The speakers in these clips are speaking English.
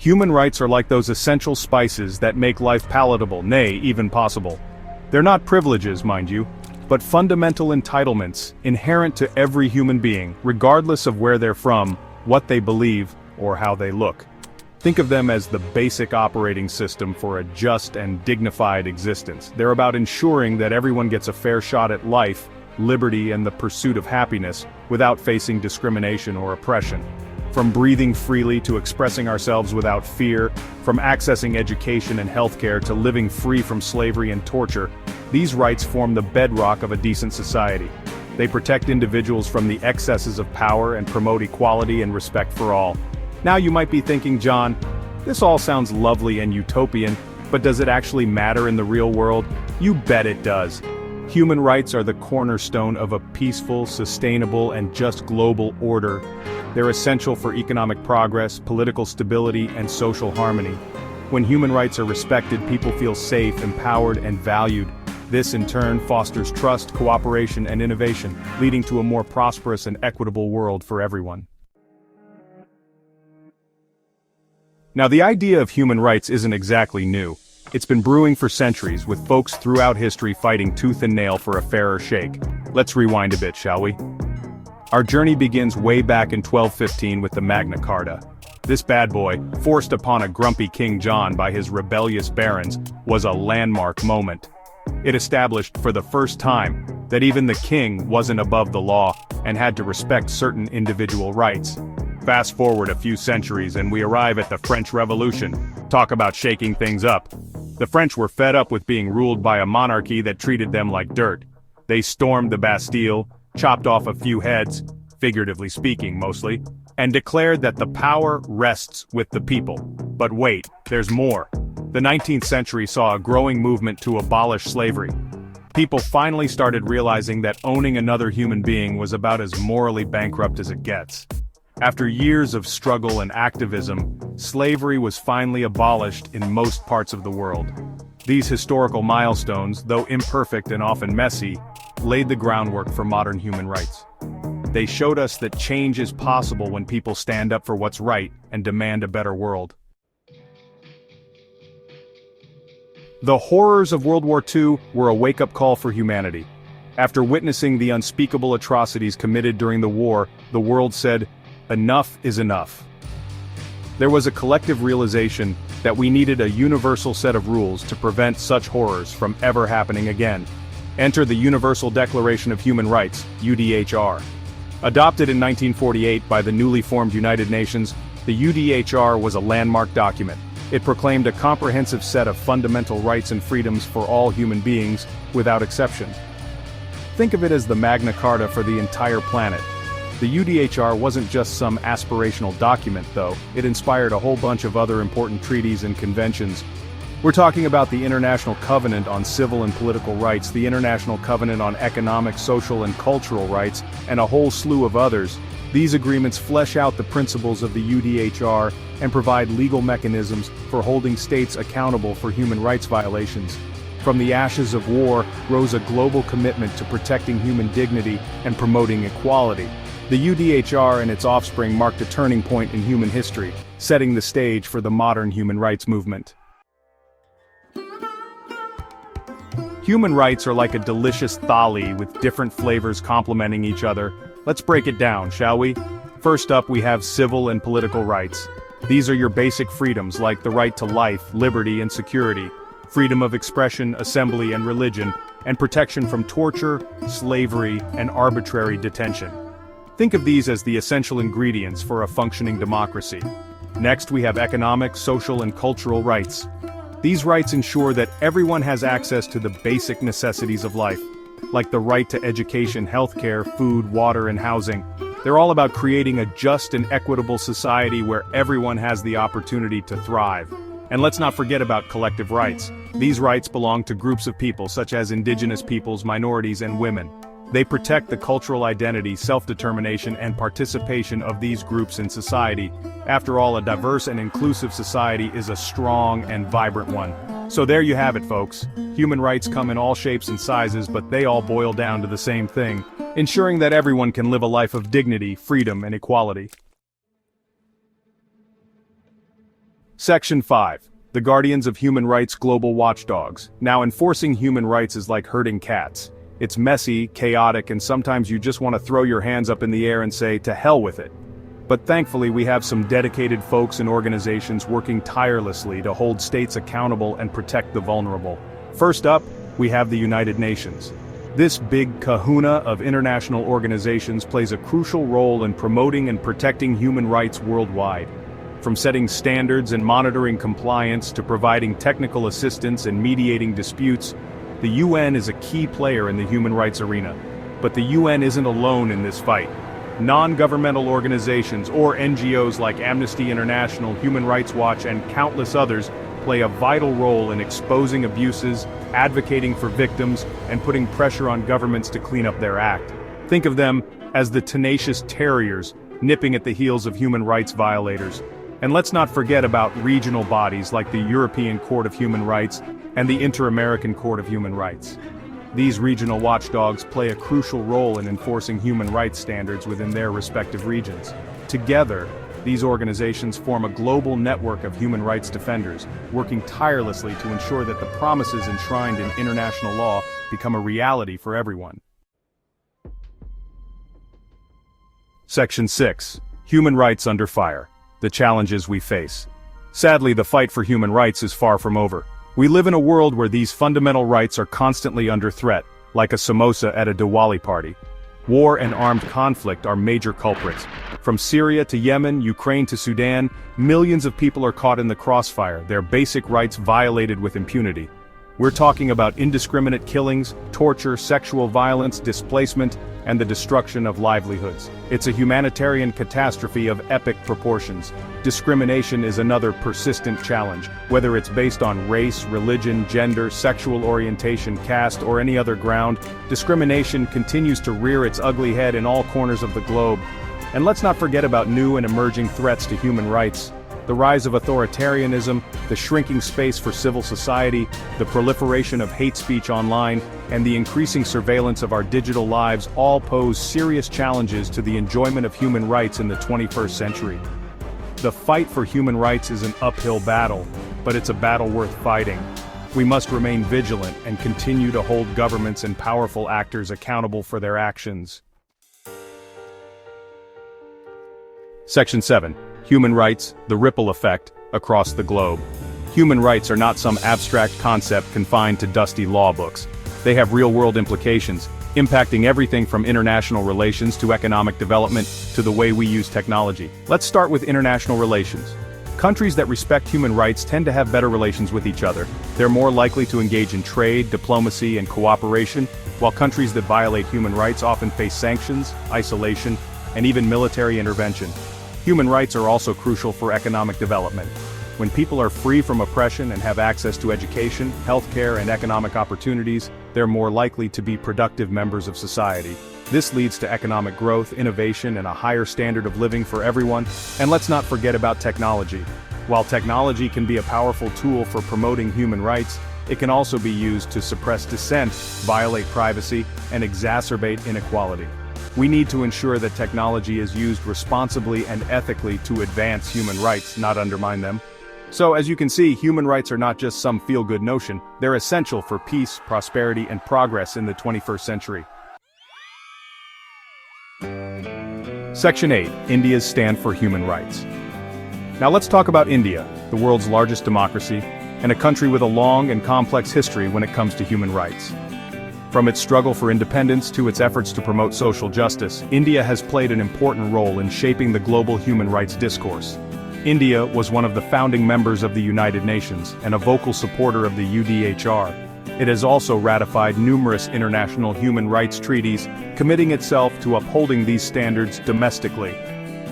Human rights are like those essential spices that make life palatable, nay, even possible. They're not privileges, mind you, but fundamental entitlements inherent to every human being, regardless of where they're from, what they believe, or how they look. Think of them as the basic operating system for a just and dignified existence. They're about ensuring that everyone gets a fair shot at life, liberty, and the pursuit of happiness, without facing discrimination or oppression. From breathing freely to expressing ourselves without fear, from accessing education and healthcare to living free from slavery and torture, these rights form the bedrock of a decent society. They protect individuals from the excesses of power and promote equality and respect for all. Now you might be thinking, John, this all sounds lovely and utopian, but does it actually matter in the real world? You bet it does. Human rights are the cornerstone of a peaceful, sustainable, and just global order. They're essential for economic progress, political stability, and social harmony. When human rights are respected, people feel safe, empowered, and valued. This, in turn, fosters trust, cooperation, and innovation, leading to a more prosperous and equitable world for everyone. Now, the idea of human rights isn't exactly new. It's been brewing for centuries, with folks throughout history fighting tooth and nail for a fairer shake. Let's rewind a bit, shall we? Our journey begins way back in 1215 with the Magna Carta. This bad boy, forced upon a grumpy King John by his rebellious barons, was a landmark moment. It established for the first time that even the king wasn't above the law and had to respect certain individual rights. Fast forward a few centuries and we arrive at the French Revolution. Talk about shaking things up. The French were fed up with being ruled by a monarchy that treated them like dirt. They stormed the Bastille, chopped off a few heads, figuratively speaking mostly, and declared that the power rests with the people. But wait, there's more. The 19th century saw a growing movement to abolish slavery. People finally started realizing that owning another human being was about as morally bankrupt as it gets. After years of struggle and activism, slavery was finally abolished in most parts of the world. These historical milestones, though imperfect and often messy, laid the groundwork for modern human rights. They showed us that change is possible when people stand up for what's right and demand a better world. The horrors of World War II were a wake-up call for humanity. After witnessing the unspeakable atrocities committed during the war, the world said, "Enough is enough." There was a collective realization that we needed a universal set of rules to prevent such horrors from ever happening again. Enter the Universal Declaration of Human Rights, UDHR. Adopted in 1948 by the newly formed United Nations, the UDHR was a landmark document. It proclaimed a comprehensive set of fundamental rights and freedoms for all human beings, without exception. Think of it as the Magna Carta for the entire planet. The UDHR wasn't just some aspirational document, though. It inspired a whole bunch of other important treaties and conventions. We're talking about the International Covenant on Civil and Political Rights, the International Covenant on Economic, Social, and Cultural Rights, and a whole slew of others. These agreements flesh out the principles of the UDHR and provide legal mechanisms for holding states accountable for human rights violations. From the ashes of war rose a global commitment to protecting human dignity and promoting equality. The UDHR and its offspring marked a turning point in human history, setting the stage for the modern human rights movement. Human rights are like a delicious thali with different flavors complementing each other. Let's break it down, shall we? First up, we have civil and political rights. These are your basic freedoms like the right to life, liberty, and security, freedom of expression, assembly, and religion, and protection from torture, slavery, and arbitrary detention. Think of these as the essential ingredients for a functioning democracy. Next, we have economic, social, and cultural rights. These rights ensure that everyone has access to the basic necessities of life, like the right to education, healthcare, food, water, and housing. They're all about creating a just and equitable society where everyone has the opportunity to thrive. And let's not forget about collective rights. These rights belong to groups of people such as indigenous peoples, minorities, and women. They protect the cultural identity, self-determination, and participation of these groups in society. After all, a diverse and inclusive society is a strong and vibrant one. So there you have it, folks. Human rights come in all shapes and sizes, but they all boil down to the same thing: ensuring that everyone can live a life of dignity, freedom, and equality. Section 5. The Guardians of Human Rights Global Watchdogs. Now, enforcing human rights is like herding cats. It's messy, chaotic, and sometimes you just want to throw your hands up in the air and say, to hell with it. But thankfully we have some dedicated folks and organizations working tirelessly to hold states accountable and protect the vulnerable. First up, we have the United Nations. This big kahuna of international organizations plays a crucial role in promoting and protecting human rights worldwide. From setting standards and monitoring compliance to providing technical assistance and mediating disputes, the UN is a key player in the human rights arena. But the UN isn't alone in this fight. Non-governmental organizations or NGOs like Amnesty International, Human Rights Watch, and countless others play a vital role in exposing abuses, advocating for victims, and putting pressure on governments to clean up their act. Think of them as the tenacious terriers nipping at the heels of human rights violators. And let's not forget about regional bodies like the European Court of Human Rights and the Inter-American Court of Human Rights. These regional watchdogs play a crucial role in enforcing human rights standards within their respective regions. Together, these organizations form a global network of human rights defenders, working tirelessly to ensure that the promises enshrined in international law become a reality for everyone. Section 6. Human Rights Under Fire. The challenges we face. Sadly, the fight for human rights is far from over. We live in a world where these fundamental rights are constantly under threat, like a samosa at a Diwali party. War and armed conflict are major culprits. From Syria to Yemen, Ukraine to Sudan, millions of people are caught in the crossfire, their basic rights violated with impunity. We're talking about indiscriminate killings, torture, sexual violence, displacement, and the destruction of livelihoods. It's a humanitarian catastrophe of epic proportions. Discrimination is another persistent challenge, whether it's based on race, religion, gender, sexual orientation, caste, or any other ground. Discrimination continues to rear its ugly head in all corners of the globe. And let's not forget about new and emerging threats to human rights. The rise of authoritarianism, the shrinking space for civil society, the proliferation of hate speech online, and the increasing surveillance of our digital lives all pose serious challenges to the enjoyment of human rights in the 21st century. The fight for human rights is an uphill battle, but it's a battle worth fighting. We must remain vigilant and continue to hold governments and powerful actors accountable for their actions. Section 7. Human rights, the ripple effect, across the globe. Human rights are not some abstract concept confined to dusty law books. They have real-world implications, impacting everything from international relations to economic development to the way we use technology. Let's start with international relations. Countries that respect human rights tend to have better relations with each other. They're more likely to engage in trade, diplomacy, and cooperation, while countries that violate human rights often face sanctions, isolation, and even military intervention. Human rights are also crucial for economic development. When people are free from oppression and have access to education, healthcare, and economic opportunities, they're more likely to be productive members of society. This leads to economic growth, innovation, and a higher standard of living for everyone. And let's not forget about technology. While technology can be a powerful tool for promoting human rights, it can also be used to suppress dissent, violate privacy, and exacerbate inequality. We need to ensure that technology is used responsibly and ethically to advance human rights, not undermine them. So, as you can see, human rights are not just some feel-good notion, they're essential for peace, prosperity, and progress in the 21st century. Section 8. India's stand for human rights. Now let's talk about India, the world's largest democracy, and a country with a long and complex history when it comes to human rights. From its struggle for independence to its efforts to promote social justice, India has played an important role in shaping the global human rights discourse. India was one of the founding members of the United Nations and a vocal supporter of the UDHR. It has also ratified numerous international human rights treaties, committing itself to upholding these standards domestically.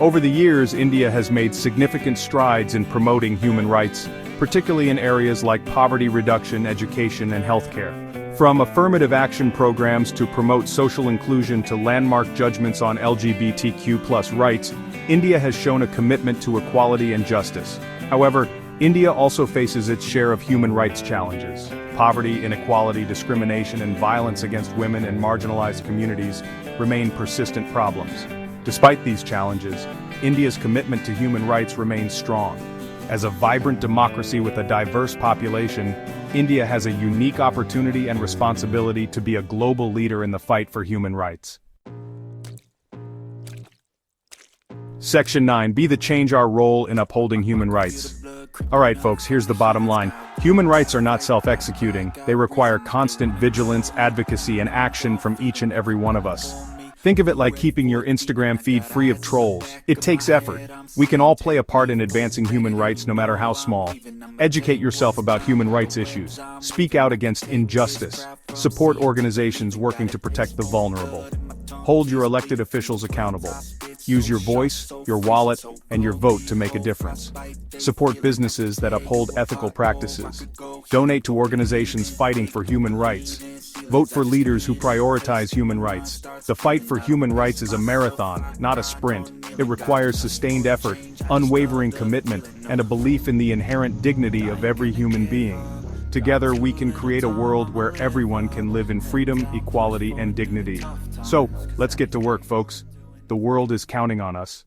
Over the years, India has made significant strides in promoting human rights, particularly in areas like poverty reduction, education, and healthcare. From affirmative action programs to promote social inclusion to landmark judgments on LGBTQ+ rights, India has shown a commitment to equality and justice. However, India also faces its share of human rights challenges. Poverty, inequality, discrimination, and violence against women and marginalized communities remain persistent problems. Despite these challenges, India's commitment to human rights remains strong. As a vibrant democracy with a diverse population, India has a unique opportunity and responsibility to be a global leader in the fight for human rights. Section 9. Be the change. Our role in upholding human rights. Alright folks, here's the bottom line. Human rights are not self-executing. They require constant vigilance, advocacy, and action from each and every one of us. Think of it like keeping your Instagram feed free of trolls. It takes effort. We can all play a part in advancing human rights no matter how small. Educate yourself about human rights issues. Speak out against injustice. Support organizations working to protect the vulnerable. Hold your elected officials accountable. Use your voice, your wallet, and your vote to make a difference. Support businesses that uphold ethical practices. Donate to organizations fighting for human rights. Vote for leaders who prioritize human rights. The fight for human rights is a marathon, not a sprint. It requires sustained effort, unwavering commitment, and a belief in the inherent dignity of every human being. Together we can create a world where everyone can live in freedom, equality, and dignity. So, let's get to work, folks. The world is counting on us.